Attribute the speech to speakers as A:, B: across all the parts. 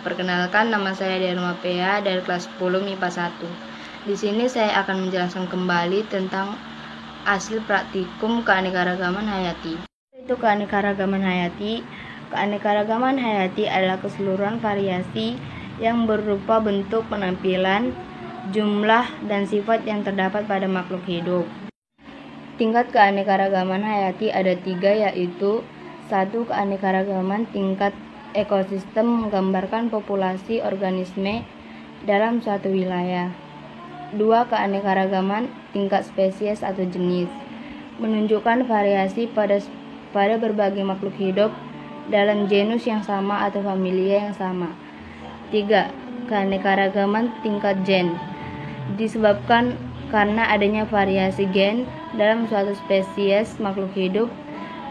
A: Perkenalkan, nama saya Dharma Pea dari kelas 10 MIPA 1. Di sini saya akan menjelaskan kembali tentang hasil praktikum keanekaragaman hayati. Itu keanekaragaman hayati. Keanekaragaman hayati adalah keseluruhan variasi yang berupa bentuk, penampilan, jumlah, dan sifat yang terdapat pada makhluk hidup. Tingkat keanekaragaman hayati ada 3, yaitu 1. Keanekaragaman tingkat ekosistem menggambarkan populasi organisme dalam suatu wilayah. 2. Keanekaragaman tingkat spesies atau jenis, menunjukkan variasi pada berbagai makhluk hidup dalam genus yang sama atau familia yang sama. 3. Keanekaragaman tingkat gen, disebabkan karena adanya variasi gen dalam suatu spesies makhluk hidup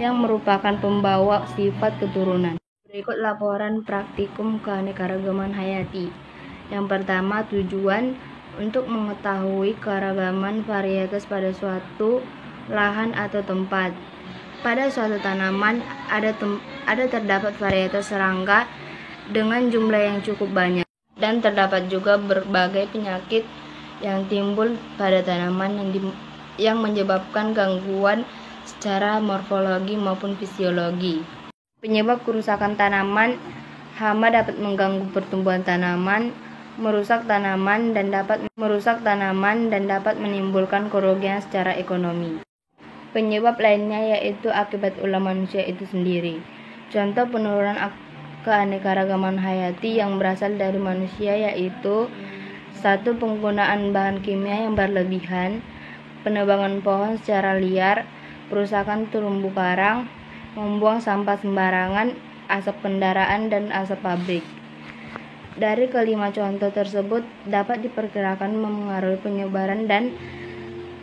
A: yang merupakan pembawa sifat keturunan. Berikut laporan praktikum keanekaragaman hayati. Yang pertama, tujuan untuk mengetahui keragaman varietas pada suatu lahan atau tempat. Pada suatu tanaman ada terdapat varietas serangga dengan jumlah yang cukup banyak, dan terdapat juga berbagai penyakit yang timbul pada tanaman yang menyebabkan gangguan secara morfologi maupun fisiologi. Penyebab kerusakan tanaman: hama dapat mengganggu pertumbuhan tanaman, merusak tanaman dan dapat menimbulkan kerugian secara ekonomi. Penyebab lainnya yaitu akibat ulah manusia itu sendiri. Contoh penurunan keanekaragaman hayati yang berasal dari manusia yaitu: 1. Penggunaan bahan kimia yang berlebihan, penebangan pohon secara liar, perusakan terumbu karang, membuang sampah sembarangan, asap kendaraan, dan asap pabrik. Dari kelima contoh tersebut dapat diperkirakan memengaruhi penyebaran dan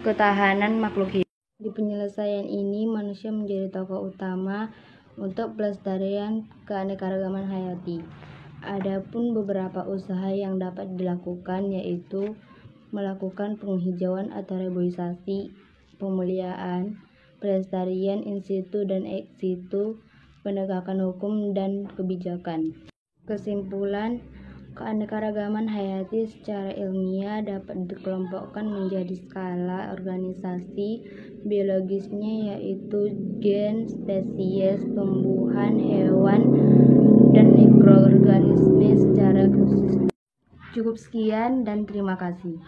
A: ketahanan makhluk hidup. Di penyelesaian ini, manusia menjadi tokoh utama untuk pelestarian keanekaragaman hayati. Adapun beberapa usaha yang dapat dilakukan yaitu melakukan penghijauan atau reboisasi, pemuliaan, pelestarian in situ dan ex situ, penegakan hukum dan kebijakan. Kesimpulan, keanekaragaman hayati secara ilmiah dapat dikelompokkan menjadi skala organisasi biologisnya yaitu gen, spesies, tumbuhan, hewan, dan mikroorganisme secara khusus. Cukup sekian dan terima kasih.